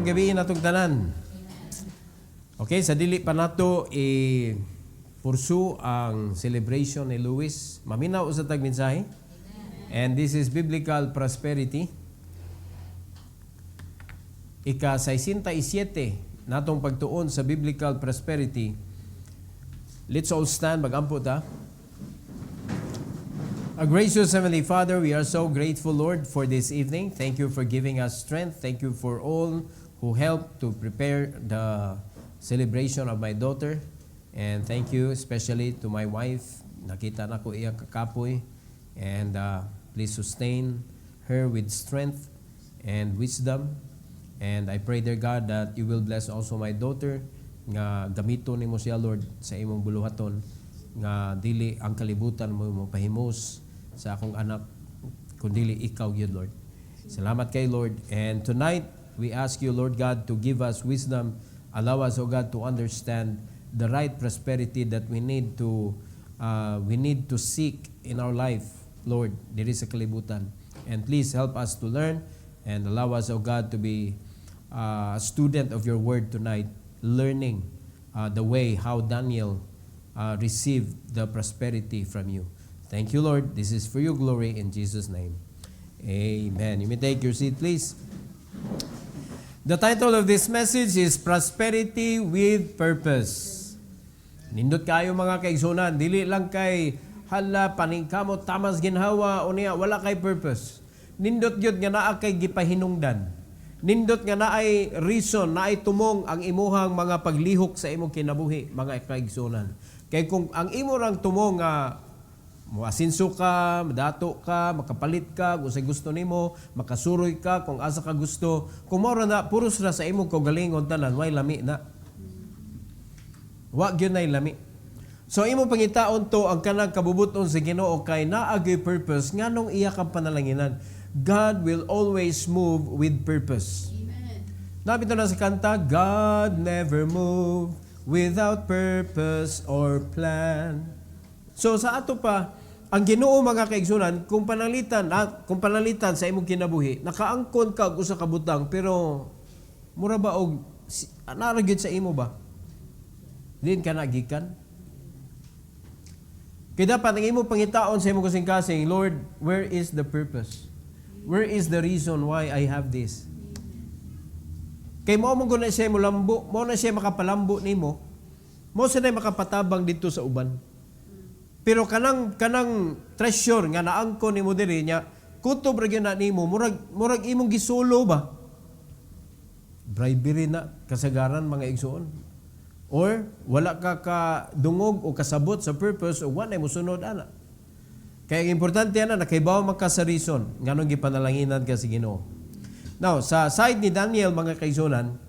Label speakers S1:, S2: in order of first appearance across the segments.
S1: gabi natong tanan. Okay, sa dili pa nato pursue ang celebration ni Luis. Maminaw sa tagmensahe. And this is Biblical Prosperity. Ika-67 natong pagtuon sa Biblical Prosperity. Let's all stand, mag-ampo ta. Our gracious Heavenly Father, we are so grateful, Lord, for this evening. Thank you for giving us strength. Thank you for all who helped to prepare the celebration of my daughter. And thank you especially to my wife. Nakita na ko iya kakapoy. And please sustain her with strength and wisdom. And I pray, dear God, that you will bless also my daughter, nga gamito nimo siya, Lord, sa imong buluhaton, nga dili ang kalibutan mo mapahimos sa akong anak, kundili ikaw yun, Lord. Salamat kay Lord. And tonight, we ask you, Lord God, to give us wisdom. Allow us, O God, to understand the right prosperity that we need to seek in our life, Lord. There is a kalibutan. And please help us to learn and allow us, O God, to be a student of your word tonight, learning the way how Daniel received the prosperity from you. Thank you, Lord. This is for your glory in Jesus' name. Amen. You may take your seat, please. The title of this message is Prosperity with Purpose. Nindot kayo mga kaigsunan, dili lang kay hala paningkamot tamas ginhawa o niya wala kay purpose. Nindot gyud nga naa kay gipahinungdan. Nindot nga naay reason, naay tumong ang imuhang mga paglihok sa imong kinabuhi, mga kaigsunan. Kay kung ang imo rang tumong nga moasinso ka, madato ka, makapalit ka, kung sa gusto nimo, makasuroy ka, kung asa ka gusto, kung mao na puros ra sa imong kaugalingon tanan, way lami na. Wa gyud nay lami. So imo pangitaon to ang kanang kabubuton sa Ginoo kay naagi purpose nganong iya kang panalanginan. God will always move with purpose. Amen. Nabito na sa kanta, God never move without purpose or plan. So sa ato pa, ang Ginoo mga kaigsunan, kung panalitan sa imong kinabuhi, nakaangkon ka og usa ka butang pero mura ba og naragid sa imo ba? Din ka nagikan? Kaya dapat ang imo pangitaon sa imong kasing-kasing, Lord, where is the purpose? Where is the reason why I have this? Kay mo mong na siya mo lambo, mo na siya makapalambo nimo, mo siya makapatabang dito sa uban. Pero kanang treasure nga naangkon nimo diri nya, kutob ra gyud na nimo, murag imong gisulo ba? Bribery na kasagaran mga igsoon. Or wala ka kadungog o kasabot sa purpose o wala mo sunod ana. Kaya ang importante na nakaibaw magka sa reason nganong gipanalanginan ka sa Ginoo. Now, sa side ni Daniel mga kaigsunan,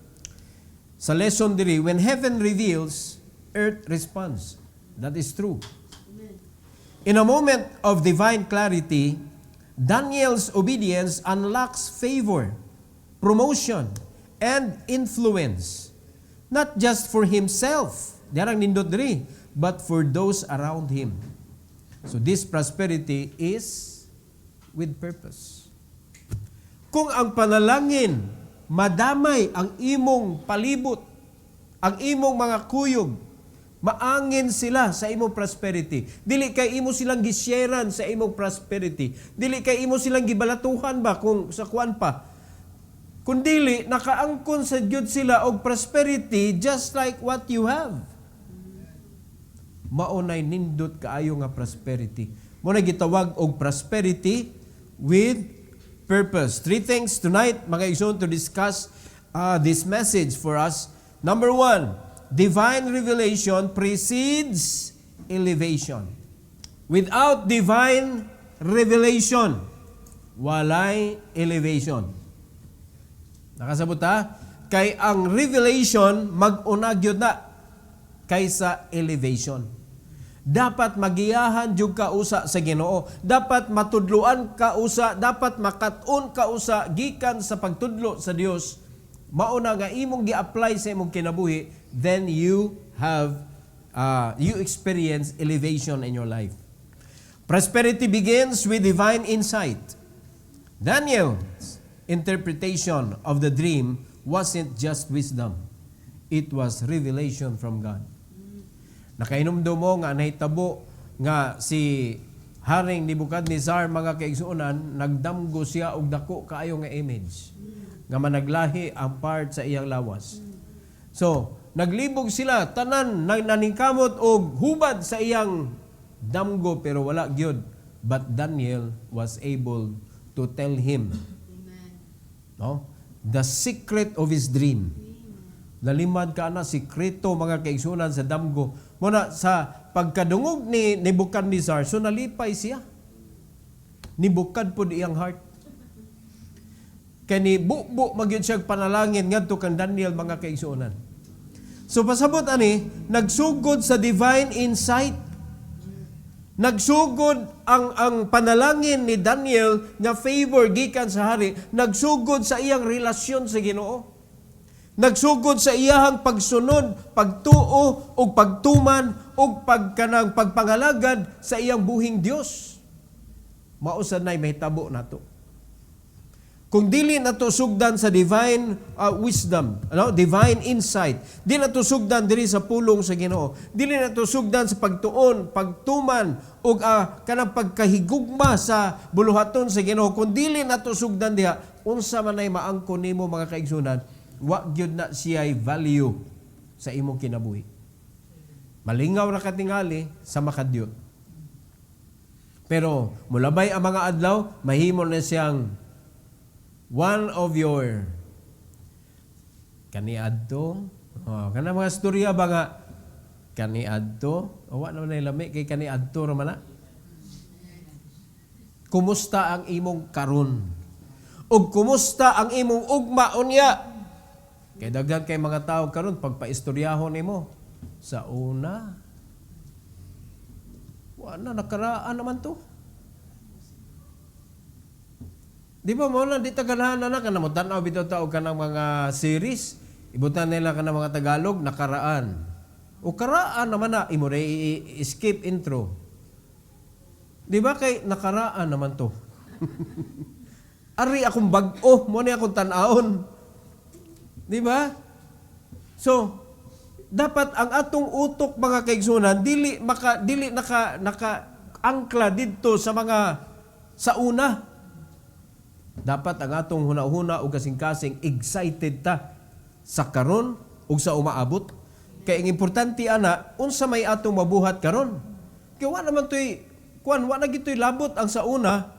S1: sa lesson diri, when heaven reveals, earth responds. That is true. In a moment of divine clarity, Daniel's obedience unlocks favor, promotion, and influence. Not just for himself, darang nindot diri, but for those around him. So this prosperity is with purpose. Kung ang panalangin, madamay ang imong palibot, ang imong mga kuyog, maangin sila sa imong prosperity. Dili kay imo silang gisharean sa imong prosperity. Dili kay imo silang gibalatuhan ba kung sa kuan pa. Kundili nakaangkon sa Dios sila og prosperity just like what you have. Maunay nindot kaayo nga prosperity. Mo na gitawag og prosperity with purpose. Three things tonight mga igsoon to discuss this message for us. Number 1, divine revelation precedes elevation. Without divine revelation, walay elevation. Nakasabot ha? Kay ang revelation mag-una gyud na kaysa elevation. Dapat magiyahan jud ka usa sa Ginoo. Dapat matudloan ka usa, dapat makat-on ka usa gikan sa pagtudlo sa Dios. Mauna nga imong gi-apply sa imong kinabuhi, then you experience elevation in your life. Prosperity begins with divine insight. Daniel's interpretation of the dream wasn't just wisdom. It was revelation from God. Nakainomdo mo nga nahitabo nga si Haring Nebukadnezar mga kaigsuonan, nagdamgo siya og dako kaayo nga image nga managlahi ang part sa iyang lawas. So, naglibog sila tanan naningkamot og hubad sa iyang damgo pero wala gyud. But Daniel was able to tell him, no, the secret of his dream. Nalimad ka na sikreto mga kaigsuonan sa damgo. Muna sa pagkadungog ni Nebukadnezar, so nalipay siya. Nibukad po iyang heart. Kaya ni bukbo magyud siya panalangin ngadto kang Daniel mga kaigsuonan. So pasabot ani, nagsugod sa divine insight. Nagsugod ang panalangin ni Daniel nga favor gikan sa hari, nagsugod sa iyang relasyon sa Ginoo. Nagsugod sa iyahang pagsunod, pagtuo o pagtuman o pagpangalagad sa iyang buhing Dios. Mausan na'y mahitabo nato. Kung dili nato sugdan sa divine wisdom, divine insight, dili nato sugdan diri sa pulong sa Ginoo, dili nato sugdan sa pagtuon, pagtuman o kanang pagkahigugma sa buluhaton sa Ginoo, kung dili nato sugdan diha, unsa man ay maangkon nimo mga kaigsunan, wa gyud na siya'y value sa imong kinabuhi. Malingaw ra katingali sa makadiyot. Pero mulabay ang mga adlaw, mahimo na siyang one of your kaniadto. Kana mga storya ba nga kaniadto? O wa naman lami kay kaniadto ra man na. Kumusta ang imong karon? O kumusta ang imong ugma unya? Kay dagdag kay mga tao karon pagpaistoryahon nimo sa una. Wala nakaraan naman to. Di ba mo na di taganahan na kana mo tan-aw bitaw tao kanang mga series, ibutan nila kanang mga Tagalog nakaraan. O karaan naman na imo skip intro. Di ba kay nakaraan naman to. Ari akong bag-o mo ni akong tan-aon. Di ba? So, dapat ang atong utok mga kaigsunan dili naka-angkla didto sa mga sa una. Dapat ang atong huna-huna o kasing-kasing excited ta sa karon o sa umaabot. Kaya ang importante ana, unsa may atong mabuhat karon. Kaya wa naman to'y wa na gito'y labot ang sa una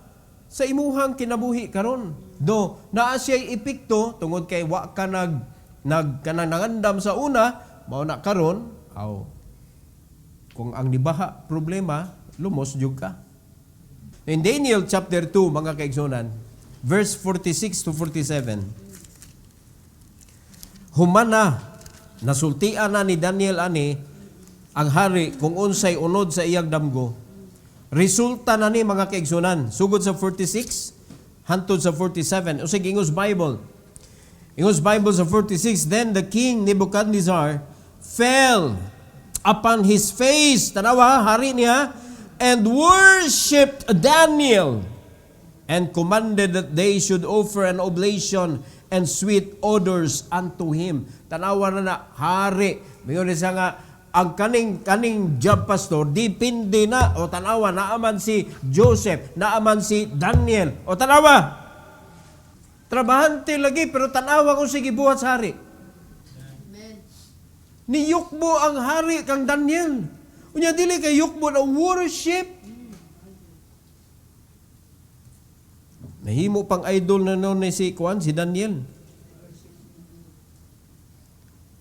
S1: sa imuhang kinabuhi karon. Do naa siya'y epekto tungod kay wa ka nangandam sa una, mao na karon, kung ang nibaha problema, lumos jud ka. In Daniel chapter 2 mga kaigsunan, verse 46 to 47. Humana nasultian na ni Daniel ani ang hari kung unsay unod sa iyang damgo. Resulta na ni mga kaigsunan, sugod sa 46 hantod sa 47. Usig Ingos Bible. Ingos Bible sa 46, then the king Nebuchadnezzar fell upon his face, tanawa, hari niya, and worshipped Daniel, and commanded that they should offer an oblation and sweet odors unto him. Tanawa na hari. Mayon siya nga, ang kaning job pastor, dipindi na, o tanawa, naaman si Joseph, naaman si Daniel, o tanawa, trabahante lagi, pero tanawa kung sige buhat sa hari. Niyukbo ang hari kang Daniel. Unya dili kay yukbo na worship. Nahimo pang idol na noon ni si Daniel.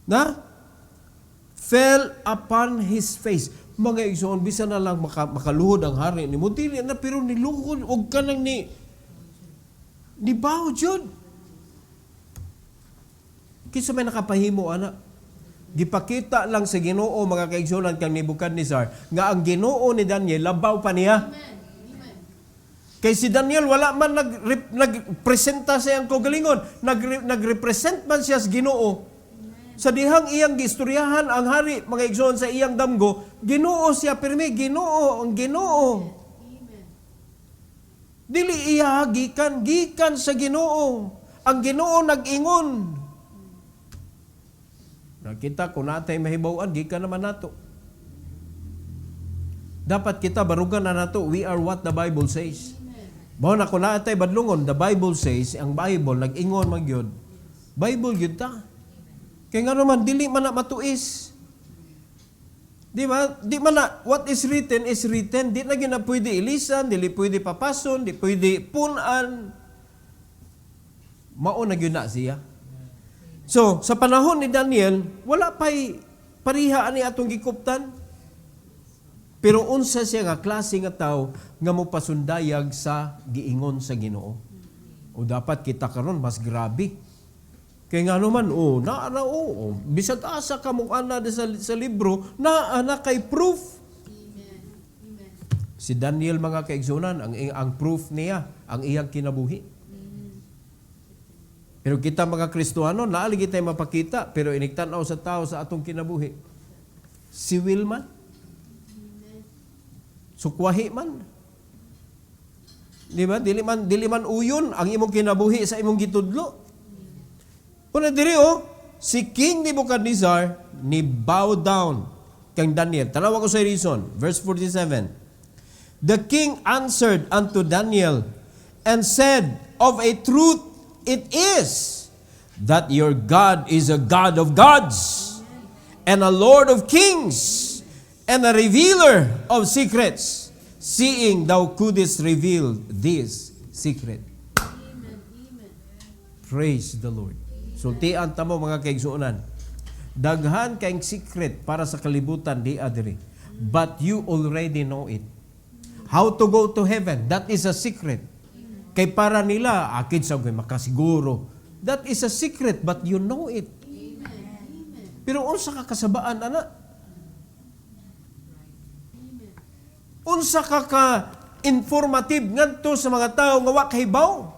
S1: Na? Fell upon his face. Mga igsoon, bisa na lang makaluhod ang hari ni mo. Dili na, pero niluhod, og ka nang ni bawo jud. Kinsa may nakapahimo, ana? Gipakita lang sa Ginoo mga kaigsunan kang Nebukadnezar nga ang Ginoo ni Daniel labaw pa niya. Kay si Daniel wala man nagpresenta sa iyang kaugalingon, nagrepresent man siya sa Ginoo. Sa dihang iyang gistoryahan ang hari mga igsoon sa iyang damgo, Ginoo siya pirmi, Ginoo ang Ginoo. Dili iya gikan sa Ginoo. Ang Ginoo nag-ingon. kita kung natay mahibaw-an, gikan naman nato. Dapat kita barugan na nato, we are what the Bible says. Mao na kung natay badlungon, the Bible says, ang Bible, nag-ingon magyod, Bible yun ta. Kaya nga naman, dili man na matuis. Di ba? Di man na, what is written is written. Di na yun na pwede ilisan, di pwede papason, di pwede punan. Mao na yun na siya. So, sa panahon ni Daniel, wala pa'y parihaan ni atong gikuptan. Pero unsa siya nga klase nga tao nga mo pasundayag sa giingon sa Ginoo. O dapat kita karon mas grabe. Kaya nga naman, bisag asa ka mong ana sa libro, na kay proof.
S2: Amen. Amen.
S1: Si Daniel, mga kaigsunan, ang proof niya, ang iyang kinabuhi. Pero kita mga Kristohano, naali kita mapakita, pero iniktanaw sa tao sa atong kinabuhi. Si Wilman, sukwahi man. Di ba? Dili man uyon ang imong kinabuhi sa imong gitudlo. Kuna diri si King Nebuchadnezzar ni bow down kang Daniel. Tanawa ko sa reason, verse 47. The king answered unto Daniel and said, of a truth it is that your God is a God of gods and a Lord of kings and a revealer of secrets, seeing thou couldest reveal this secret.
S2: Amen. Amen.
S1: Praise the Lord. Sultian tamo mga kaigsuonan. Daghan kayong secret para sa kalibutan di adiri. But you already know it. How to go to heaven, that is a secret. Kay para nila, akid sa makasiguro. That is a secret, but you know it. Pero unsa ka kasabaan, ana? Unsa ka informative ngadto sa mga tao nga wa kahibaw?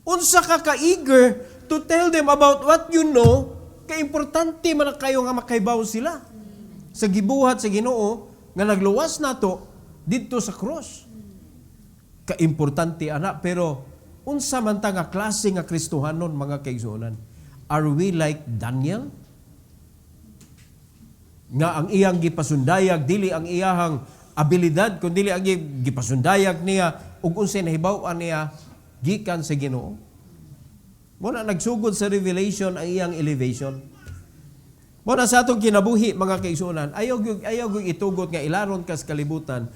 S1: Unsa ka eager to tell them about what you know, ka-importante man kayo nga makahibaw sila. Sa gibuhat sa Ginoo nga nagluwas nato didto sa cross. Ka-importante ana, pero unsa man ta nga klase nga Kristohanon mga kaigsuonan? Are we like Daniel? Nga ang iyang gipasundayag dili ang iyahang abilidad kundi ang gipasundayag niya ug unsay nahibaw-an niya gikan sa Ginoo. Muna nagsugod sa revelation ang iyang elevation. Muna sa atong kinabuhi mga kaigsuonan, ayaw itugot nga ilaron ka sa kalibutan,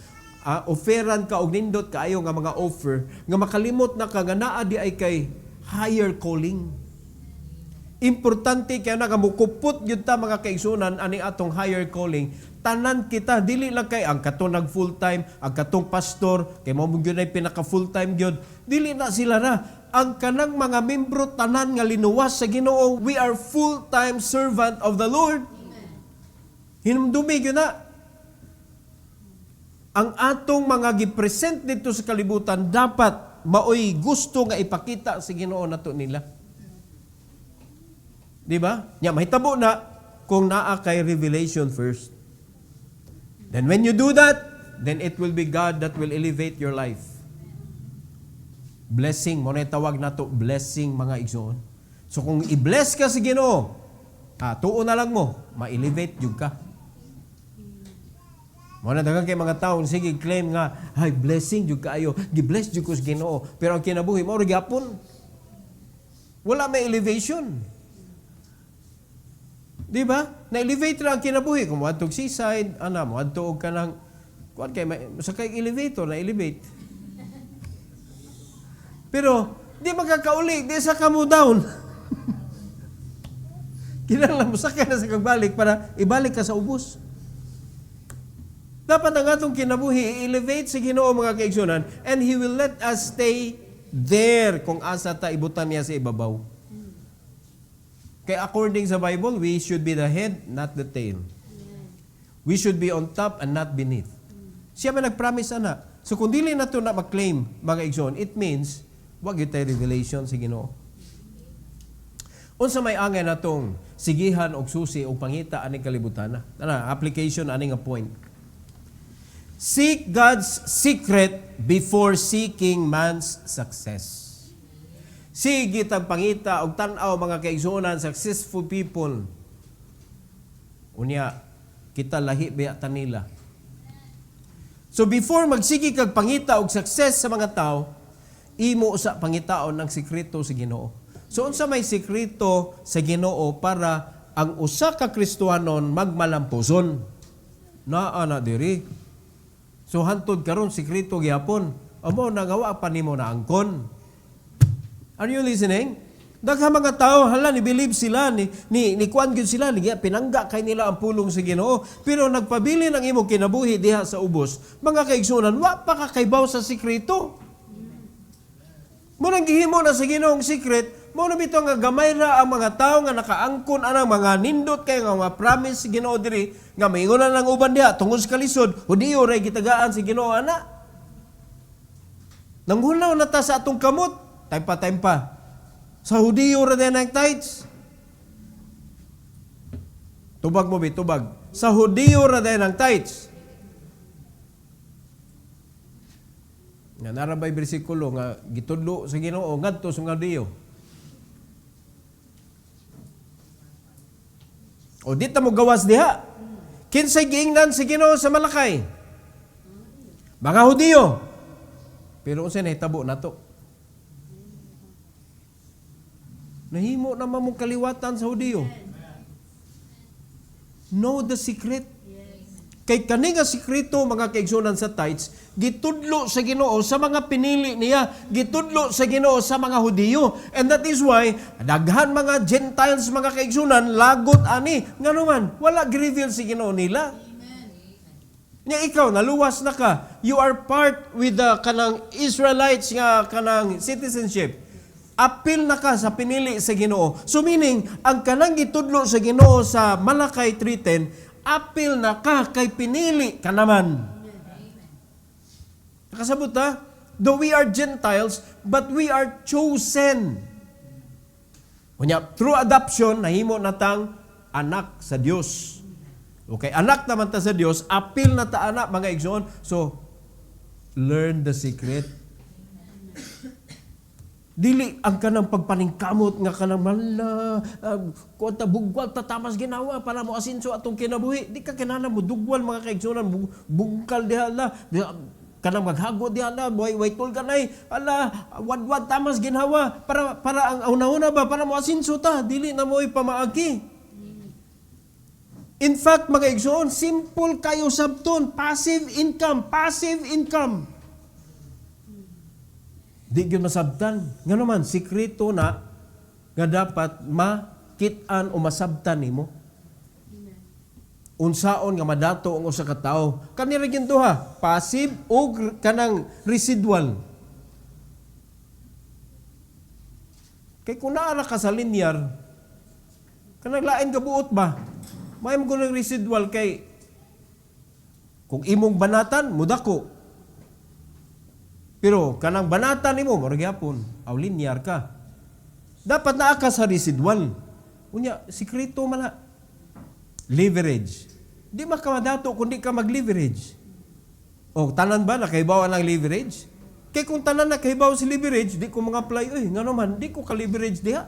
S1: offeran ka og nindot kaayo nga mga offer nga makalimot na ka nga naa di ay kay higher calling. Importante kaya na kamukupot yun ta mga kaigsuonan ani atong higher calling. Tanan kita, dili lang kay ang katong nag full time, ang katong pastor, kay mo yun ay pinaka full time yun. Dili na sila na. Ang kanang mga membro tanan nga linuwas sa Ginoo, we are full time servant of the Lord. Hinumdumi yun na. Ang atong mga gipresent dito sa kalibutan, dapat maoy gusto nga ipakita sa Ginoo nato nila. Di ba? Nya mahitabo na kung naa kay revelation first. Then when you do that, then it will be God that will elevate your life. Blessing, mo na tawag nato blessing mga igsoon. So kung i-bless ka sa Ginoo, tuon na lang mo, ma-elevate jud ka. Mo na daghang kay mga tawo sige claim nga, ay blessing jud kaayo, gi-bless jud ko sa Ginoo, pero ang kinabuhi mo ora gyapon. Wala may elevation. Di ba? Na-elevate lang ang kinabuhi. Kung mo adtog seaside, mo adtog ka ng, sa kay elevator, na-elevate. Pero, di makakauli, di sa ka mo down. Kinahanglan mo sakay na sa kagbalik para ibalik ka sa ubos. Dapat ang atong kinabuhi, i-elevate sa Ginoo mga kaigsunan, and He will let us stay there kung asa ta ibutan niya sa ibabaw. Kaya according sa Bible, we should be the head, not the tail. We should be on top and not beneath. Siya man nag-promise ana. So kung dili na ito na mag-claim, mga igsoon, it means, wag ito revelation sa Ginoo. Unsa may angay na itong sigihan o susi o pangita aning kalibutan na. Application aning a point. Seek God's secret before seeking man's success. Sige tag pangita og tan-aw mga kaigsuonan, successful people. Unya kita lahi biya tanila. So before magsigi kag pangita og success sa mga tao, imo sa pangitaon ng sikreto sa Ginoo. So unsa may sikreto sa Ginoo para ang usa ka Kristiyanon magmalampuson? Naa na diri. So hantod karon sikreto gyapon. Amo nagawa pa nimo na angkon. Are you listening? Daghang mga tao hala ni believe sila ni kuan gyud sila ni pinangga kay nila ang pulong sa Ginoo, pero nagpabili ng imong kinabuhi diha sa ubos. Mga kaigsunan, wa pa ka kaybaw sa sikreto. Mo nang gihimo na sa Ginoong secret, mo na bito nga gamay ra ang mga tao nga nakaangkon anang mga nindot kay nga mga promise sa Ginoo diri nga maingon na lang uban diha tungod sa kalisod, hudiyo ray gitagaan sa Ginoo ana. Nanghulaw na ta sa atong kamot, time pa. Sa hudiyo ra din ang tithes. Tubag mo tubag. Sa hudiyo ra din ang tithes. Nga narabay bersikulo nga gitudlo sa Ginoo ngadto sa hudiyo. O dita mo gawas diha. Kinsay giingnan sa Ginoo sa Malakay? Mga hudiyo. Pero unsay nahitabo nato? Nahimo naman mong kaliwatan sa hudiyo. Know the secret. Kay kani nga sikreto mga kaigsunan sa tithes, gitudlo sa Ginoo sa mga pinili niya, gitudlo sa Ginoo sa mga hudiyo. And that is why daghan mga Gentiles mga kaigsunan lagot ani nganuman wala gi-reveal si Ginoo nila. Nya ikaw naluwas na ka, you are part with the kanang Israelites nga kanang citizenship. Apil na ka sa pinili sa Ginoo. So meaning, ang kanang gitudlo sa Ginoo sa Malakay 3:10, apil na ka kay pinili ka naman. Nakasabot ha? Though we are Gentiles, but we are chosen. Kunya, through adoption, nahimo natang anak sa Dios. Okay, anak naman ta sa Dios, apil na ta anak mga igsoon. So, learn the secret. Dili ang kanang pagpaningkamot nga kanang mala kuanta bugwal tatamas ginawa para mo asinso atong kinabuhi. Di ka kinahanglan mo dugwal mga kaigsunan bungkal diha la kanang maghago diha la way tul kanay ala wadwad tamas ginawa para ang una ba para mo asinso ta dili na mo'y pamaagi. In fact mga kaigsunan, simple kayo sabton, passive income. Di gyud masabtan. Nga naman, sikreto na nga dapat makit-an o masabtan nimo. Unsaon nga madato ang usa ka tawo. Kani ra gyud duha, passive o kanang residual. Kay kung naa ka sa linear, kanang lain ka buot ba? May mo ng residual kay kung imong banatan, mudako. Pero kanang banatan nimo murag gyapon, aw linear ka. Dapat naa ka sa residual. Unya sikreto man na. Leverage. Di makamadato kundi ka mag-leverage. O tanan ba nakahibaw ang leverage? Kay kung tanan nakahibaw si leverage, di ko mga-apply ngano man, di ko ka-leverage diha.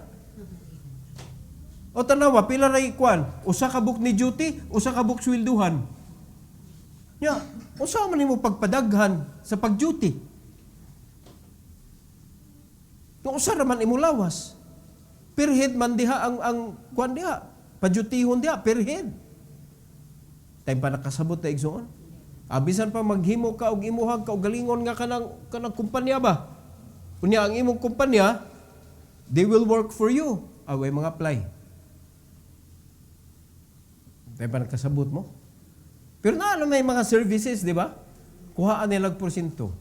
S1: O tanawa pila ra ikwan, usa ka book ni duty, usa ka book swelduhan. Nya, usa man nimo pagpadaghan sa pag-duty? Kung usa raman imo lawas. Per head man diha ang kuan diha, padyutihon diha per head. Tay pa nakasabot ta igsoon. Abisan pa maghimo ka og imuhag ka og galingon nga kanang kumpanya ba. Unya ang imong kumpanya, they will work for you. Away mga apply. Tay pa nakasabot mo. Pero na may mga services, di ba? Kuhaan nila porsyento.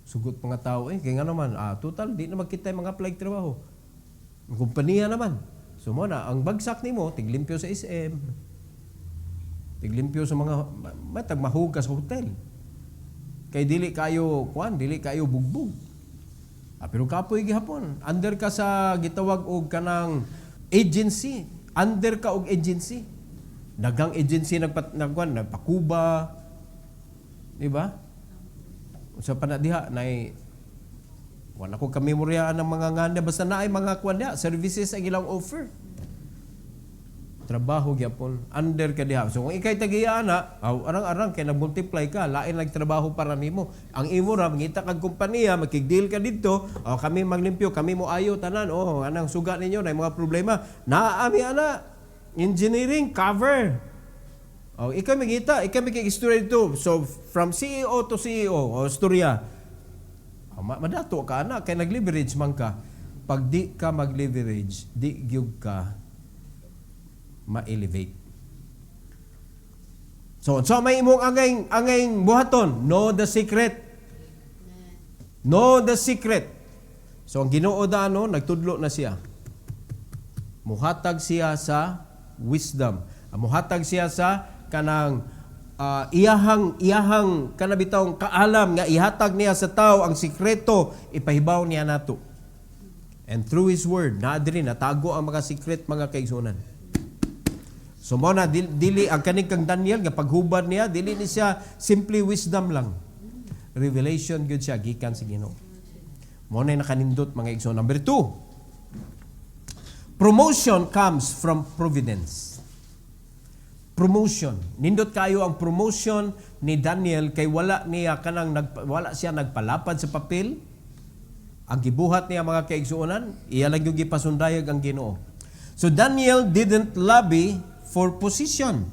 S1: Sugot mga tao kaya nga naman, total, di na magkita yung mga apply trabaho. Ang kumpanya naman. So mo na, ang bagsak ni mo, tiglimpyo sa SM, tiglimpyo sa mga, matag mahugas sa hotel. Kay dili kayo bugbog. Pero kapoy gihapon, under ka sa gitawag og kanang agency, under ka og agency. Dagang agency nagpakuba, di ba? Sa panadiha na Wala ko kamemoryaan ng mga nganda, basta na ay mga kwanda, services ang ilang offer. Trabaho gyapon, under ka diha. So kung ikay tagiana, arang-arang kay nag-multiply ka, lain nagtrabaho para nimo. Ang imo ra mangita kag kompanya, makig-deal ka didto, kami maglimpyo, kami mo ayo tanan, anang suga ninyo na mga problema. Naami ana, engineering cover. Ikaw mangita, ikaw makig-istorya dito. So from CEO to CEO, istorya. Madato ka ana kay nag-leverage man ka. Pag di ka mag-leverage, di gyud ka ma-elevate. So may imong angay buhaton, know the secret. Know the secret. So ang Ginoo daano nagtudlo na siya. Muhatag siya sa wisdom. Muhatag siya sa kanang iyahang kanabitawng kaalam nga ihatag niya sa tao ang sikreto ipahibaw niya nato. And through His Word, naadiri natago ang mga secret mga kaigsunan. So mo na dili ang kaning kang Daniel nga paghubad niya dili ni siya simply wisdom lang. Revelation gyud siya gikan sa Ginoo. Mo na nakanindot mga igsoon. Number 2. Promotion comes from providence. Promotion. Nindot kayo ang promotion ni Daniel kay wala siya nagpalapad sa papel. Ang gibuhat niya mga kaigsuonan, iya lang yung gipasundayag ang Ginoo. So Daniel didn't lobby for position.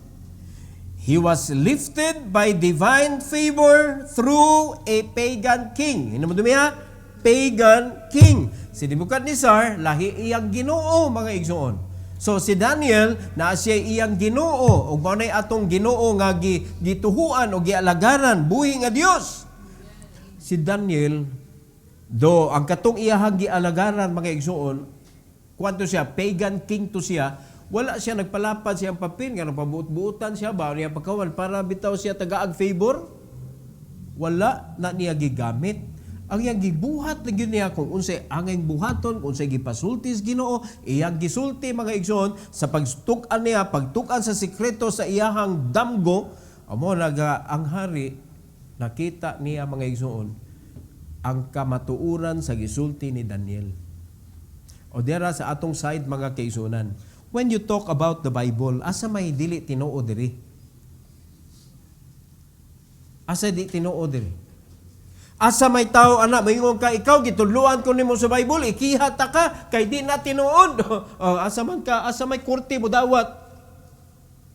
S1: He was lifted by divine favor through a pagan king. Ano mo dumiha? Pagan king. Si Nebuchadnezzar, lahi iyang Ginoo mga igsoon. So si Daniel, na siya iyang Ginoo, ug mao nay atong Ginoo nga gituhuan o gialagaran, buhi nga Dios. Si Daniel, do ang katong iyahang gialagaran mga igsoon, kwanto siya, pagan king to siya, wala siya nagpalapad siyang papel, nga napabuot-buutan siya, ba niya pagkawan, para bitaw siya tagaag favor? Wala na niya gigamit. Ang iyang gibuhat na yun niya kung unsay angay buhaton, kung unsay gipasultis Ginoo, iyang gisulti mga igsoon, sa pagtukan niya, pagtukan sa sikreto sa iyahang damgo, amo naga ang hari, nakita niya mga igsoon, ang kamatuuran sa gisulti ni Daniel. O dera sa atong side mga kaigsunan, when you talk about the Bible, asa may dili tinuo diri? Asa di tinuo diri? Asa may tao anak moingon ka ikaw gitudloan ko nimo sa Bible ikiha ta ka kay di na tinuod. Asa man ka, asa may korte mo dawat?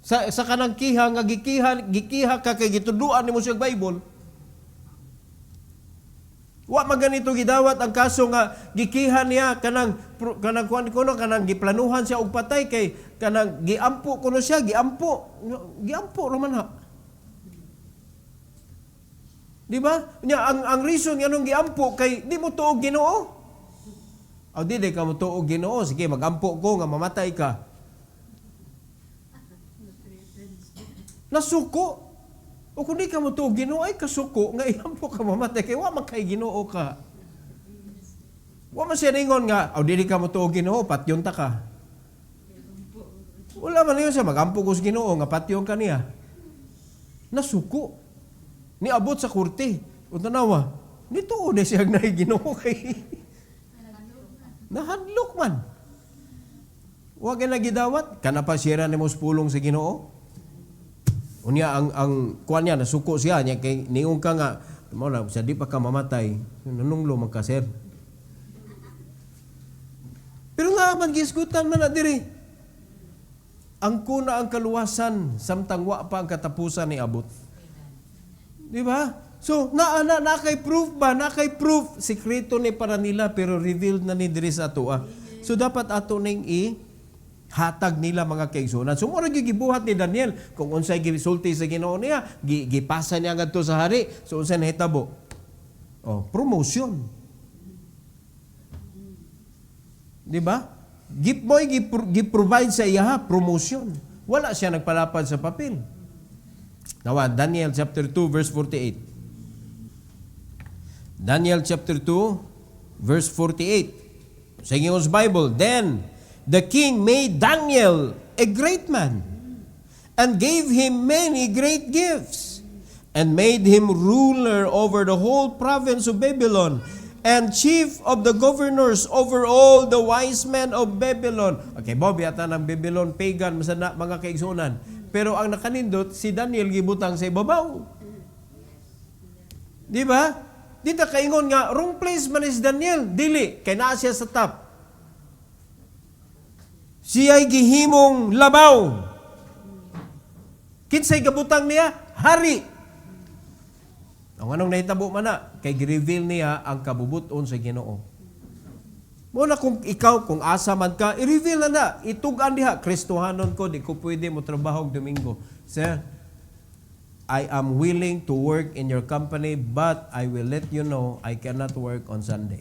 S1: Sa kanang kiha nga gikiha ka kay gitudloan nimo sa Bible. Wa maganito gidawat ang kaso nga gikihan niya kanang kuno kanang giplanuhan siya og patay kay kanang giampo kuno siya giampo ra man ha. Di ba? Nya ang reason nganong giampo kay di mo tuog Ginoo. O di ka mo tuog Ginoo, sige magampo ko nga mamatay ka. Nasuko. O kung di ka mo tuog Ginoo ay kasuko nga iampo ka mamatay kay wa man kay Ginoo ka. Wa man siya ningon nga, o di ka mo tuog Ginoo, patyon ta ka. Wala man niya siya magampo ko sa Ginoo nga patyon ka niya. Nasuko. Niabot sa korte. O tanawa, nituo na siya na Ginoo kay nahadlok man. Wa ka nagidawat, kana pa siya ni mos pulong sa Ginoo. Unya ang kuan niya nasuko siya niya kay niung ka nga mo na sa di pa ka mamatay nanunglo man ka sir. Pero nga man gisgutan man na diri. Ang kuna ang kaluwasan samtang wa pa ang katapusan ni abot. Di ba? So, na kay proof ba? Na kay proof. Sikreto ni para nila pero revealed na ni diri sa ato. So, dapat ato ning hatag nila mga kaigsunan. So, mura gibuhat ni Daniel kung unsay gisulti sa Ginoo niya, gipasa niya ngadto sa hari. So, unsay nahitabo? Promotion. Di ba? Giprovide sa iya promotion. Wala siya nagpalapad sa papel. Nawa, Daniel chapter 2 verse 48. Daniel chapter 2 verse 48. Sa Gino's Bible, then the king made Daniel a great man and gave him many great gifts and made him ruler over the whole province of Babylon and chief of the governors over all the wise men of Babylon. Okay, Bob, yata ng Babylon, pagan, masana, mga kaigsunan. Pero ang nakanindot, si Daniel gibutang sa ibabaw. Di ba? Di ta kaingon nga, wrong place man is Daniel. Dili, kay naa siya sa top. Siya'y gihimong labaw. Kinsay gabutang niya? Hari. Ang anong nahitabo man na, kay gi-reveal niya ang kabubuton sa Ginoo. Muna kung ikaw, kung asa man ka, i-reveal na. Itugan diha, Kristohanon ko, di ko pwede mo trabaho Domingo. Sir, I am willing to work in your company, but I will let you know I cannot work on Sunday.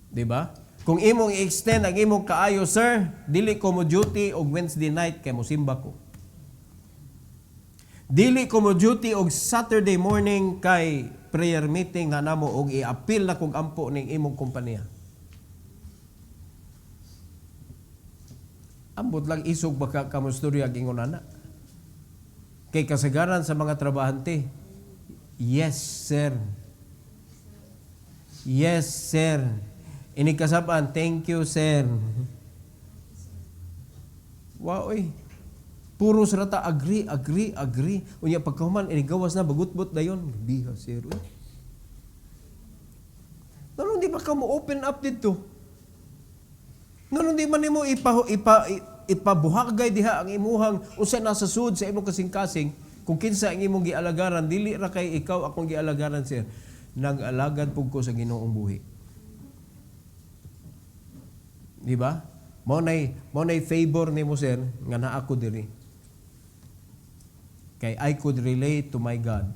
S1: Diba? Kung imong i-extend ang imong kaayo, sir, dili ko mo duty og Wednesday night kay mo simba ko. Dili ko mo duty og Saturday morning kay prayer meeting na namo og i-appeal na kog ampo ning imong kompanya. Ambot lang isog baka kamusturya gingon ana. Kay kasagaran sa mga trabahante. Yes, sir. Yes, sir. Ini kasaban, thank you, sir. Wow, eh. Puro sarata, agree. Unya pagkahuman, inigawas na, bagutbot dayon. Biha, sir. Ganun di ba ka mo open up dito? Ganun di man mo ipabuhagay diha ang imuhang usa nasa sud sa imong kasing-kasing kung kinsa ang imong gialagaran, dili ra kay ikaw akong gialagaran, sir. Nag-alagad pug ko sa Ginoong buhi. Di ba? Mo nay favor nimo, sir, nga naa ko diri. Kay I could relate to my God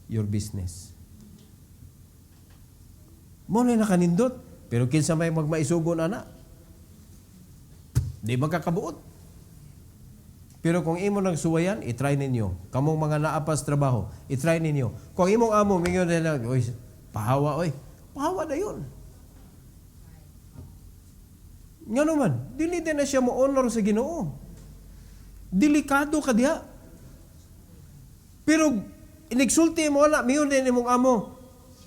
S1: your business. Mo nay nakanindot, pero kinsa may magmaisugon ana? Di magkakabuot. Pero kung imo nagsuwayan, i-try ninyo. Kamong mga naapas trabaho, i-try ninyo. Kung imong amo mingon na, oy, pahawa na yun. Nga naman, dili din na siya mo honor sa Ginoo. Delikado ka diha. Pero inigsulti mo na, miyon din imong amo.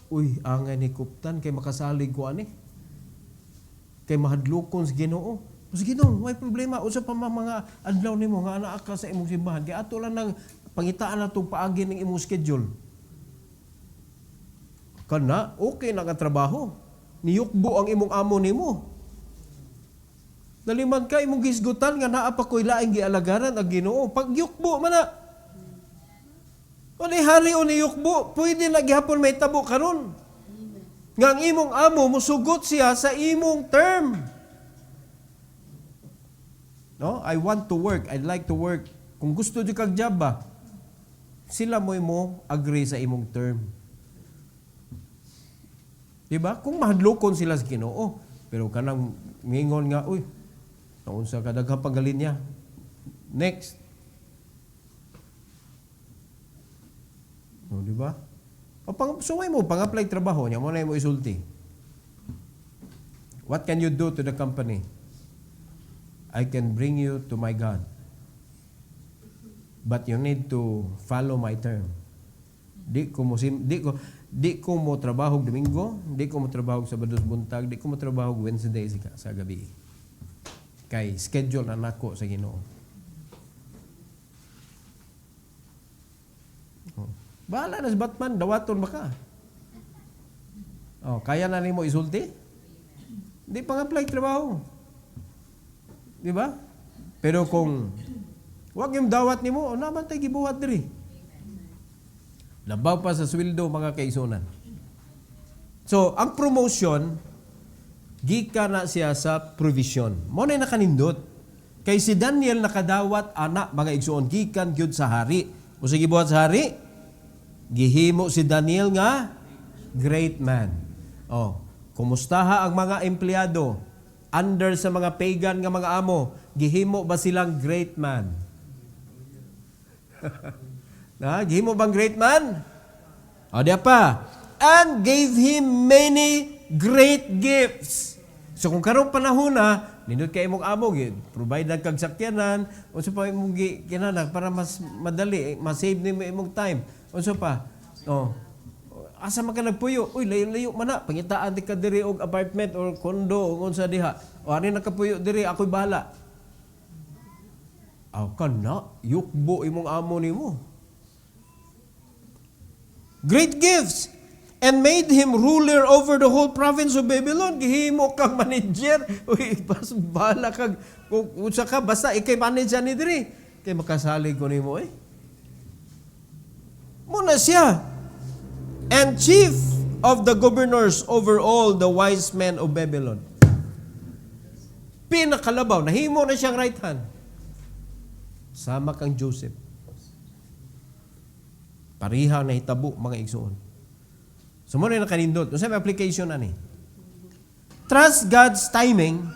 S1: Uy, angay ni kuptan kay makasalig ko ani. Kay mahadlokon sa Ginoo. Sige Ginoo, may problema. Usa pa mga adlaw nimo nga anaa ka sa imong simbahan. Kay ato lang nang pangitaan na itong paagi ng imong schedule. Kana, okay na nga trabaho. Niyukbo ang imong amo nimo. Naliman ka imong gisgutan nga naa pa ko'y laing gialagaran ang Ginoo. Pag yukbo man na. O ni hari o ni yukbo, pwede na gihapon may tabo karon. Nga ang imong amo musugot siya sa imong term. No, I want to work. I'd like to work. Kung gusto di kag job ba, sila mo agree sa imong term. Diba? Kung mahadlokon sila sa Ginoo, pero kanang ngingon nga, uy, naunsa ka daghang panggalin niya. Next. O, diba? O, suway mo, pang-apply trabaho niya, mo na mo isulti. What can you do to the company? I can bring you to my God. But you need to follow my term. Di ko mo trabaho Domingo, di ko mo trabaho Sabado buntag, di ko mo trabaho Wednesday sa gabi. Kay schedule na nako sa Ginoo. Oh. Bahala na sa Batman, dawaton ba ka? Oh, kaya na nimo isulti? Di pang-apply trabaho. Di ba? Pero kung wag yung dawat nimo, naman tay gibuhat diri. Labaw pa sa sweldo mga kaisunan. So, ang promotion gika na siya sa provision. Mo na nakanindot. Kay si Daniel nakadawat anak mga igsuon gikan gyud sa hari. O sige buhat sa hari, gihimo si Daniel nga great man. Oh, kumustaha ang mga empleyado under sa mga pagan nga mga amo? Gihimo ba silang great man? Na, gihimo bang great man? O diya pa. And gave him many great gifts. So kung karong panahon na, nindot kay imong amo, provide ng kag sakyanan, unsa pa imong kinahanglan para mas madali, mas save nimo imong time. Unsa pa? Oh, asa man ka nagpuyo? Uy, layo-layo man na. Pangitaan di ka diri og apartment or condo o unsa diha. O ani nakapuyo diri, ako'y bahala. Aw ka na, yukbo imong amo nimo. Great gifts, and made him ruler over the whole province of Babylon. Gihimo kang manager. Uy, bahala kag kung unsa ka, basta ikay manager ni diri. Kay makasalig ko nimo eh. Muna siya. And chief of the governors over all the wise men of Babylon. Pinakalabaw, nahimo na siyang right hand. Sama kang Joseph. Parihang na hitabo, mga igsoon. So, muna na kanindot. Kung saan may application na ni? Trust God's timing.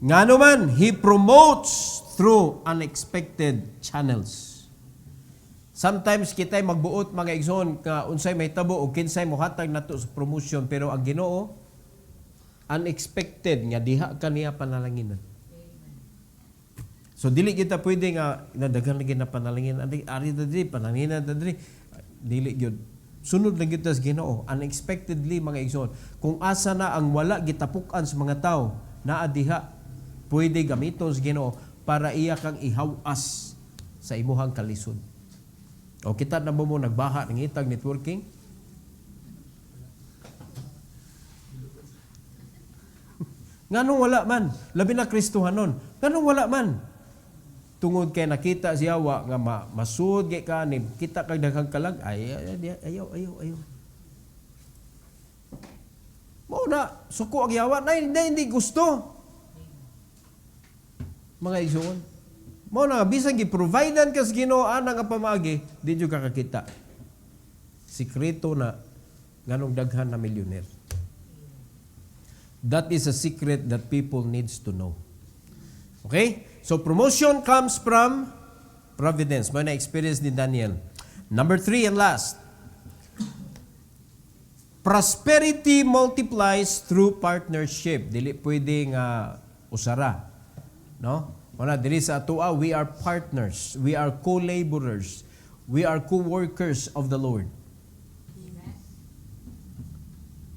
S1: Nga naman, He promotes through unexpected channels. Sometimes kita'y magbuot, mga igsoon, ka unsay may tabo o kinsay mohatag nato sa promotion, pero ang Ginoo, unexpected nga diha kaniya panalanginan. So dili kita pwede nga nadaghan lagi na panalangin ari diri panalangin diri dili gyud sunod lang gyud sa Ginoo unexpectedly mga igsoon kung asa na ang wala gitapukan sa mga tao naa diha pwede gamiton sa Ginoo para iya kang ihawas sa imuhang kalisod. O kita na mo nagbaha ng itag networking. Nganong wala man labi na Kristohanon nganong wala man tungod kay nakita siya wa nga masud kay ka ni kita kag daghang kalag ayaw mo na suko ang yawa na hindi gusto mga igsoon mo na bisan gi-providean kas Ginoo anang pamagi di jud ka kakita sikreto na nganong daghan na millionaire. That is a secret that people needs to know. Okay? So promotion comes from providence. May na-experience ni Daniel. Number 3 and last. Prosperity multiplies through partnership. Dili pwedeng usara. No? Wala, dili sa atua, we are partners. We are co-laborers. We are co-workers of the Lord.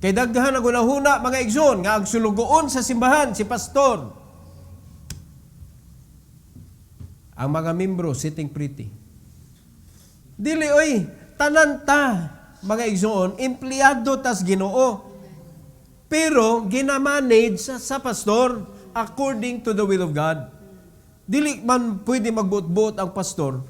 S1: Kay daghan ang hunahuna mga igsoon nga ang sulugoon sa simbahan si pastor. Ang mga membro sitting pretty. Dili oy tanan ta mga igsoon empleyado tas Ginoo. Pero ginamanage sa pastor according to the will of God. Dili man pwede magbuot-buot ang pastor.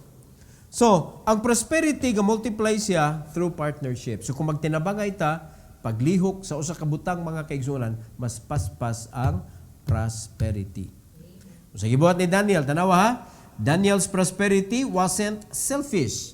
S1: So, ang prosperity ga multiply siya through partnership. So kung magtinabangay ta paglihok sa usa ka butang mga kaigsuonan, mas paspas ang prosperity. Sa gibuhat ni Daniel, tanawa ha? Daniel's prosperity wasn't selfish.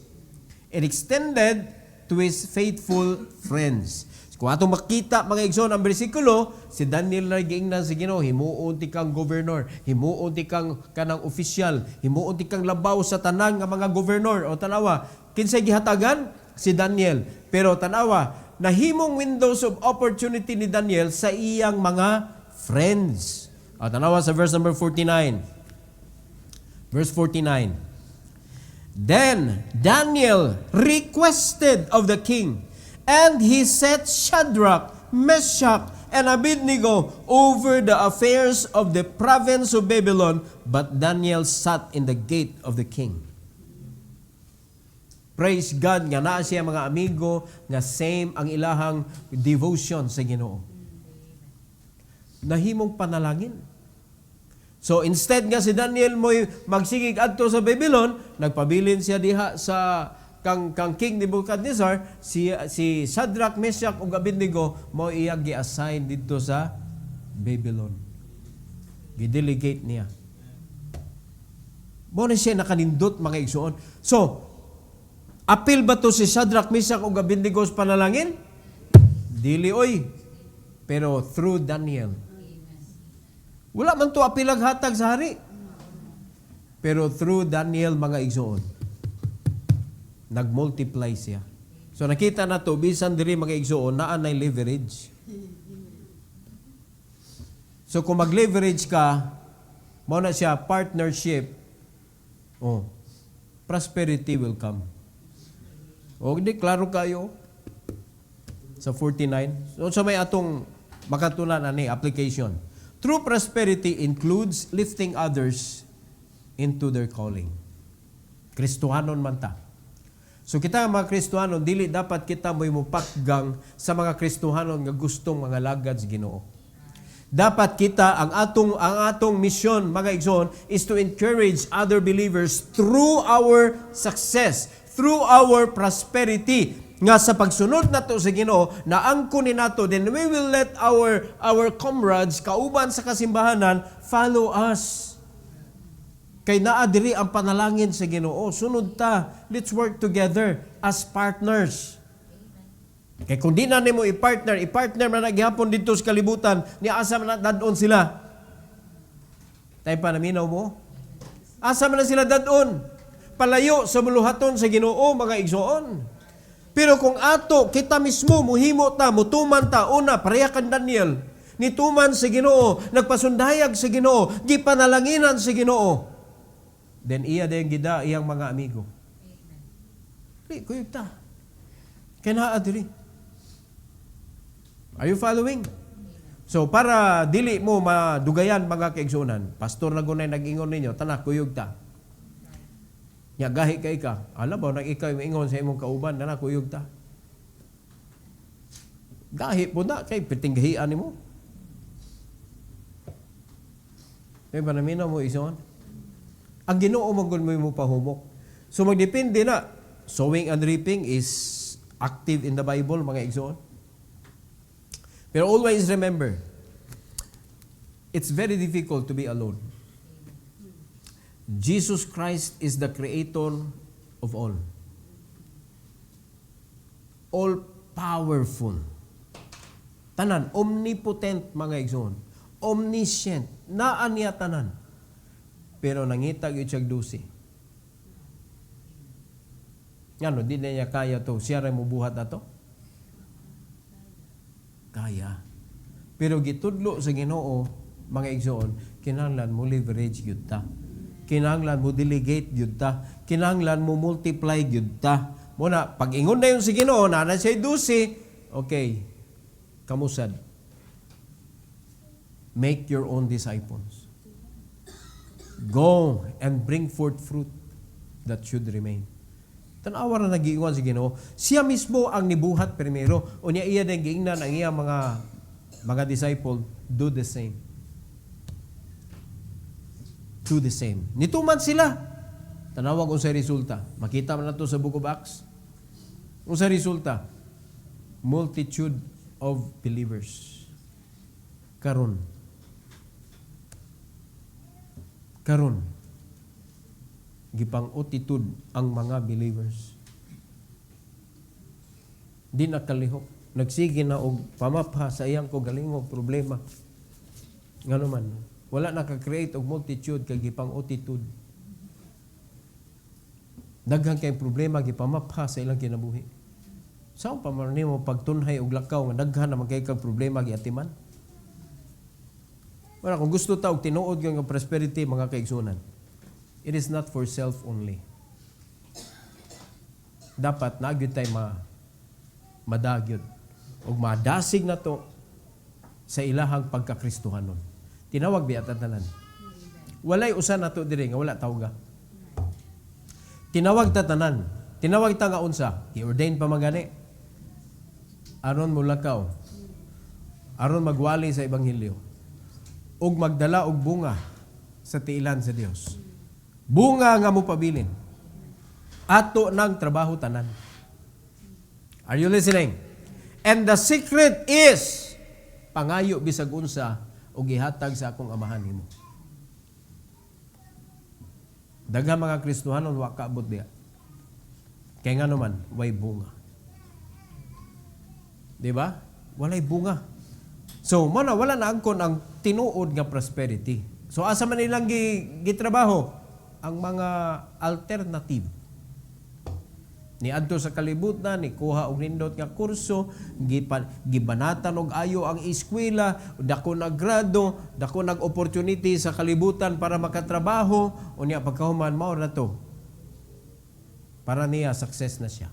S1: It extended to his faithful friends. Kung atong makita mga igsoon ang bersikulo, si Daniel na giingnan sa Ginoo, himuon ti kang governor, himuon ti kang kanang official, himuon ti kang labaw sa tanang nga mga governor. O tanawa, kinsay gihatagan? Si Daniel. Pero tanawa, nahimong windows of opportunity ni Daniel sa iyang mga friends. O tanawa sa verse number 49. Verse 49. Then Daniel requested of the king, and he set Shadrach, Meshach, and Abednego over the affairs of the province of Babylon, but Daniel sat in the gate of the king. Praise God nga naa siya mga amigo nga same ang ilahang devotion sa Ginoo. Nahimong panalangin. So instead nga si Daniel mo'y magsigig adto sa Babylon, nagpabilin siya diha sa kang King Nebuchadnezzar, si Shadrach, Meshach ug Abednego mo iya gi-assign dito sa Babylon. Gi-delegate niya. Mo na siya nakanindot mga igsoon. So, apil ba to si Shadrach, Meshach ug Abednego sa panalangin? Dili oy. Pero through Daniel. Wala man to apilag hatag sa hari. Pero through Daniel mga igsoon, nag-multiply siya. So nakita na to, bisan diri mga igsoon, naa nay leverage. So kung mag-leverage ka, mao na siya partnership, prosperity will come. O di klaro kayo. sa 49. So sa may atong makatunan ani application. True prosperity includes lifting others into their calling. Kristohanon man ta. So kita mga Kristohanon, dili dapat kita mo'y mupatgang sa mga Kristohanon nga gustong mga lagad sa Ginoo. Dapat kita ang atong mission mga igsoon is to encourage other believers through our success, through our prosperity. Nga sa pagsunod nato sa Ginoo, naangkon ni nato, then we will let our comrades kauban sa kasimbahanan follow us. Kay naa diri ang panalangin sa Ginoo, sunod ta. Let's work together as partners. Kay kung di na nimo i-partner man naghihapon dito sa kalibutan, ni asa man dadon sila. Tayo pa naminaw mo? Asa man na sila dadon? Palayo sa muluhaton sa Ginoo mga igsoon. Pero kung ato kita mismo muhimo ta, mutuman ta, una pareha kan Daniel, nituman sa Ginoo, nagpasundayag sa Ginoo, gipanalanginan sa Ginoo. Then iya din gida iyang mga amigo. Di kuyog ta. Kana adiri. Are you following? So para dili mo madugayan mga kaigsunan, pastor na gunay nag-ingon ninyo, tanak kuyog ta. Nya gahi kay ka. Ala ba nang ikaw ingon sa imong kauban, tanak kuyog ta. Gahi po na kay pitinggahian nimo. Kay panaminaw mo ison. Ang Ginoo magud mo pahumok. So magdepende na. Sowing and reaping is active in the Bible mga igsoon. Pero always remember, it's very difficult to be alone. Jesus Christ is the creator of all. All powerful. Tanan, omnipotent mga igsoon. Omniscient. Naan niya tanan. Pero nangitag ito siyag dusi. Ano, di na niya kaya to. Siya rin mubuhat na to? Kaya. Pero gitudlo sa Ginoo, mga igsoon, kinahanglan mo leverage yun ta. Kinahanglan mo delegate yun ta. Kinahanglan mo multiply yun ta. Muna, pag ingon na yun sa Ginoo, na siya dusi, okay, kamusad. Make your own disciples. Go and bring forth fruit that should remain. Tanawa na nag-iwan si Ginoo. Siya mismo ang nibuhat primero. O niya iya din giingnan ang iya mga disciple, do the same. Do the same. Nituman sila. Tanawag unsay resulta. Makita man nato sa Book of Acts. Unsay resulta? Multitude of believers. Karon. Gipang-utitud ang mga believers. Di nakalihok. Nagsige na og pamapha sa iyang kogalingog problema. Ngano man, wala naka-create og multitude kay gipang-utitud. Daghang kay problema gipamapha sa ilang kinabuhi. Saan pa man nimo pagtunhay og lakaw nga daghan naman kay kag problema giatiman? Wala kung gusto ta og tinuod nga prosperity mga kaigsunan. It is not for self only. Dapat nagyud tay madagyod ug madasig na to sa ilahang pagkakristohanon. Tinawag biya tanan. Walay usa nato diri nga wala tawga. Tinawag ta tanan. Tinawag ta nga unsa? I-ordain pa magani. Aron mulakaw. Aron magwali sa ebanghelyo. Ug magdala og bunga sa tiilan sa Dios. Bunga nga mo pabilin. Ato ng trabaho tanan. Are you listening? And the secret is pangayo bisag unsa o gihatag sa akong amahan nimo. Daghang mga Kristohanon wa kaabot diha. Kay ngano man way bunga. Di ba? Walay bunga. So, wala na angkon ang tinuod nga prosperity. So, asa man nilang gitrabaho? Ang mga alternative. Ni adto sa kalibutan, ni kuha og nindot nga kurso, gibanatan og ayo ang eskwela, dako nag grado, dako nag opportunity sa kalibutan para makatrabaho, unya pagkahuman mao na to. Para niya success na siya.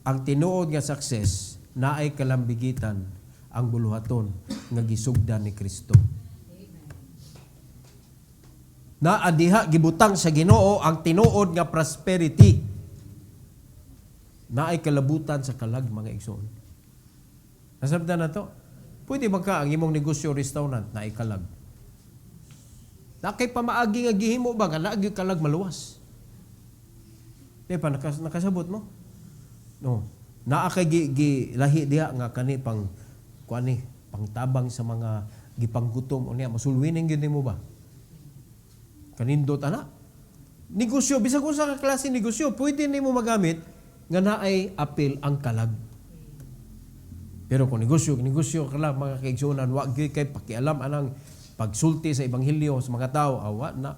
S1: ang tinuod nga success naay kalambigitan ang buluhaton nga gisugdan ni Kristo. Na adiha gibutang sa Ginoo ang tinuod nga prosperity. Naay kalabutan sa kalag mga igsoon. Nasabda na to. Pwede ba ka ang imong negosyo restaurant na ikalag? Na kay pamaagi nga gihimo ba nga naagi kalag maluwas? Di pa nakasabot mo? No. Naa kay lahi diha nga kani pang kuani pangtabang sa mga gipanggutom unya masulwining gyud nimo ba? Kanindot ana. Negosyo bisag usa ka klase negosyo pwede nimo magamit nga naay apil ang kalag. Pero kung negosyo ka lang mga kaigsunan, wag gyud kay pakialam anang pagsulti sa ebanghelyo sa mga tao, awa na.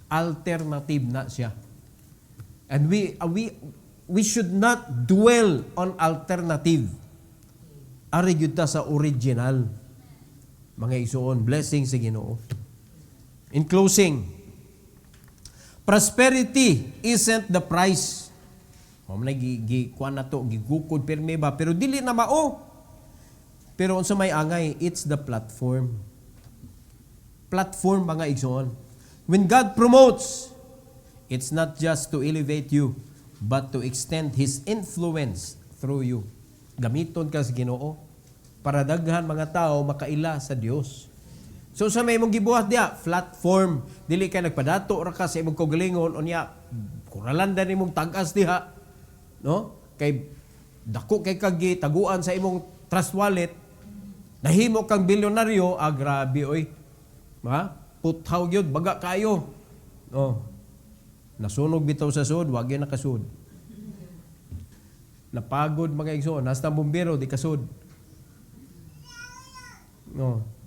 S1: Alternative na siya. And we should not dwell on alternative. Ari gyud ta sa original. Mga igsuon, blessing sa Ginoo. In closing, prosperity isn't the price. Mamay kuan na to, gigukod perme ba? Pero dili na mao. Pero unsa may angay, it's the platform. Platform mga igsoon. When God promotes, it's not just to elevate you, but to extend His influence through you. Gamiton ka sa Ginoo para daghan mga tao makaila sa Dios. So sa may mong gibuhat dia, platform, dili kay nagpadato ra ka sa imong kaugalingon unya kuralanda nimong tag-as diha, no? Kay dako kay kagi taguan sa imong trust wallet, nahimo kang bilyonaryo, grabe oy. Ha? Puthaw gyud baga kayo. No. Nasunog bitaw sa sud, wag gyud nakasud. Napagod mga igsoon, hasta bumbero di kasud. No.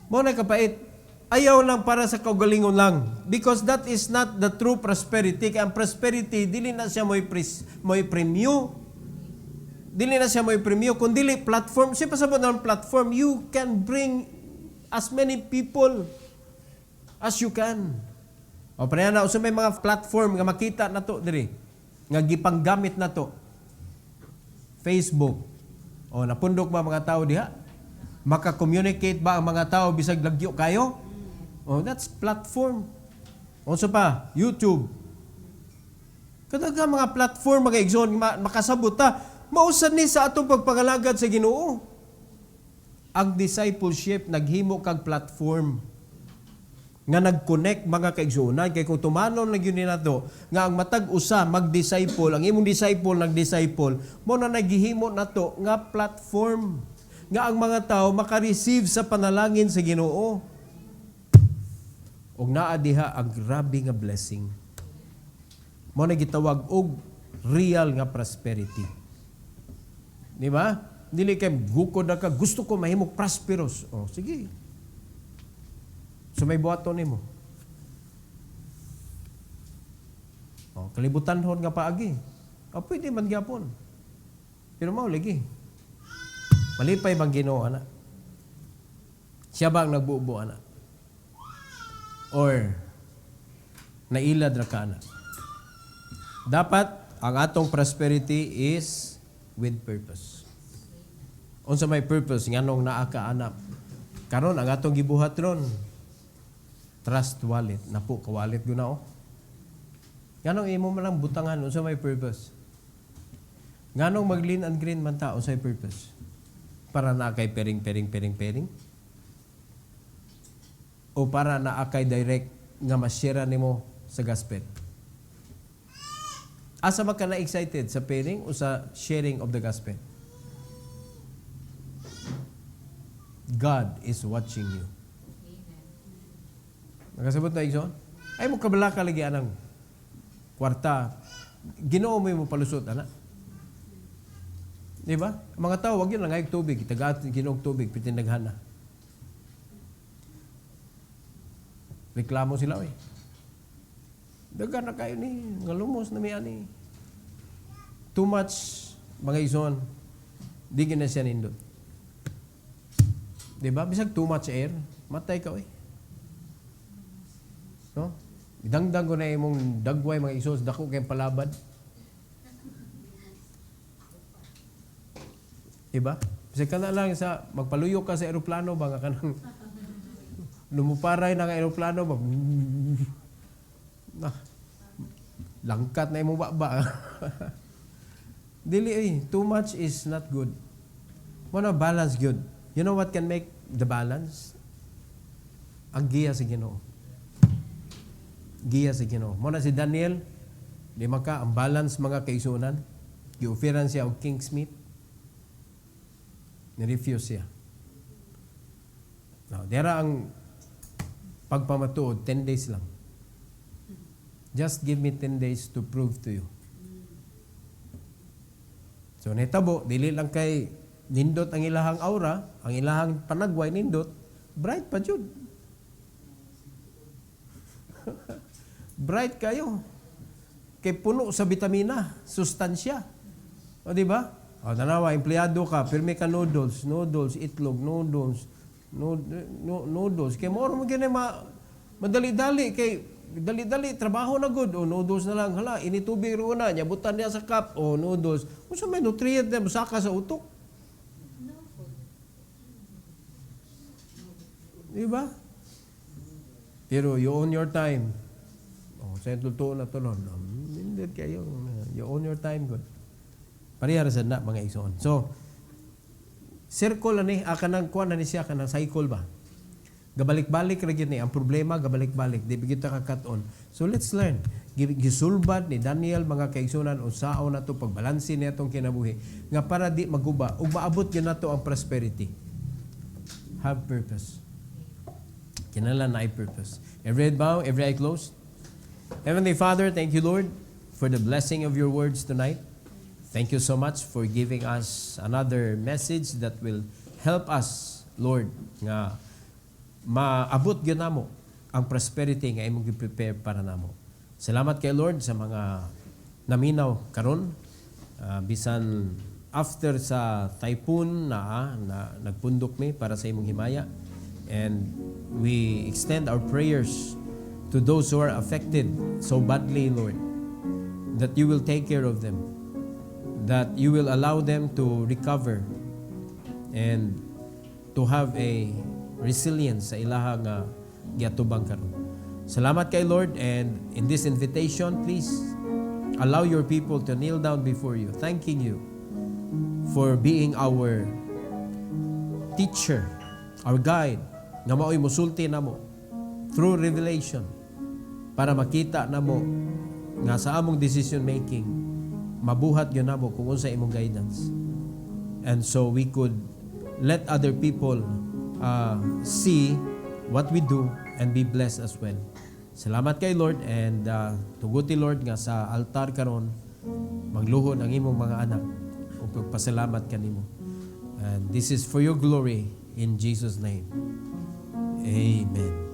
S1: Mo na kapait, ayaw lang para sa kaugalingon lang. Because that is not the true prosperity. Kaya ang prosperity, dili na siya mo'y premyo. Dili na siya mo'y premyo. Kung dili platform, siya pasabot ng platform, you can bring as many people as you can. O pareha na, so may mga platform nga makita na to, diri. Nga gipanggamit na to. Facebook. O napundok ba mga tao diha? Maka-communicate ba ang mga tao bisag lagyo kayo? Oh, that's platform. Unsa pa? YouTube. Kadaga mga platform, mga igsoon, makasabot ta. Mausad ni sa atong pagpangalagad sa Ginoo. Ang discipleship naghimo kag platform nga nag-connect mga kaigsuonan kay kung tumanon lang yun nato nga ang matag usa mag-disciple, ang imong disciple nag-disciple, mo na naghihimo nato nga platform nga ang mga tao maka-receive sa panalangin sa Ginoo. Og naa diha ang grabe nga blessing. Mo na gitawag og real nga prosperity. Di ba? Dili kay gukod na ka, gusto ko mahimong prosperous. Oh, sige. So may buhaton nimo. Oh, kalibutan hon nga paagi. Oh, pwede man gyapon. Pero mao lagi. Malipay bang Ginoo ana? Siya ba ang nagbuo ana? Or nailad ra ka ana? Dapat ang atong prosperity is with purpose. Unsa may purpose nganong naa ka anak? Karon ang atong gibuhat ron trust wallet, napo ka wallet guna oh. Nganong imo man lang butangan unsa may purpose? Nganong mag-lean and green man ta unsa may purpose? Para na kay pering. O para na kay direct nga ma-share nimo sa gospel. Asa man ka na excited sa pairing o sa sharing of the gospel? God is watching you. Nakasabot na igsoon? Ay mo kabala ka lagi anang kwarta. Ginoo mo palusot ana. Di ba? Mga tao wag yun lang ay tubig, tagaan Ginoong tubig pitindaghan na. Reklamo sila oy. Dagan na kayo ni, ngalumos na may ani. Too much mga ison, di na siya nindot. Diba? Bisag too much air, matay ka oy. No? Idangdang ko na imong dagway mga isos, dako kayong palabad. Diba? Kasi ka na lang sa, magpaluyok ka sa aeroplano, baka ka nang lumuparay ng aeroplano, langkat na imong baba. Dili, too much is not good. Muna balance good. You know what can make the balance? Ang giya sa Ginoo. Giya sa Ginoo. Muna si Daniel, di maka ang balance mga kaisunan, gi-offeran siya og king's meat. Ni-refuse siya. Now, dera ang pagpamatuod, 10 days lang. Just give me 10 days to prove to you. So, netabo, dili lang kay nindot ang ilahang aura, ang ilahang panagway nindot, bright pa jud. Bright kayo. Kay puno sa bitamina, sustansya. O, di ba? O, tanawa, empleyado ka, pirmi ka noodles, itlog, noodles. Kay mo mo gani madali-dali kay dali-dali trabaho na good o noodles na lang hala initubig ro na nya butan niya sa cup o noodles. Unsa may nutrient na saka sa utok? Di ba? Pero you own your time. Oh, sa totoo na to non. Hindi kayo. You own your time good. Parehara sa na mga igsoon. So, circle ani akanang kuan na ni siya kanang cycle ba? Gabalik-balik ra gyud ni ang problema gabalik-balik di bigit ka cut-on. So let's learn. Gisulbad ni Daniel mga kaigsunan unsaon nato pagbalanse niya atong kinabuhi nga para di maguba ug maabot gyud nato ang prosperity. Have purpose. Kinahanglan na purpose. Every head bow, every eye closed. Heavenly Father, thank you Lord for the blessing of your words tonight. Thank you so much for giving us another message that will help us, Lord, nga maabot gyud namo ang prosperity nga imong gi-prepare para namo. Salamat kay Lord sa mga naminaw karon bisan after sa typhoon na nagpundok mi para sa imong himaya, and we extend our prayers to those who are affected so badly, Lord, that you will take care of them, that you will allow them to recover and to have a resilience sa ilaha nga giatubang karon. Salamat kay Lord, and in this invitation, please allow your people to kneel down before you, thanking you for being our teacher, our guide, nga mao'y musulti namo through revelation para makita namo nga sa among decision making mabuhat gyud namo kung unsa imong guidance, and so we could let other people see what we do and be blessed as well. Salamat kay Lord, and tuguti Lord nga sa altar karon magluhod ang imong mga anak ug pagpasalamat kanimo, and this is for your glory in Jesus name. Amen.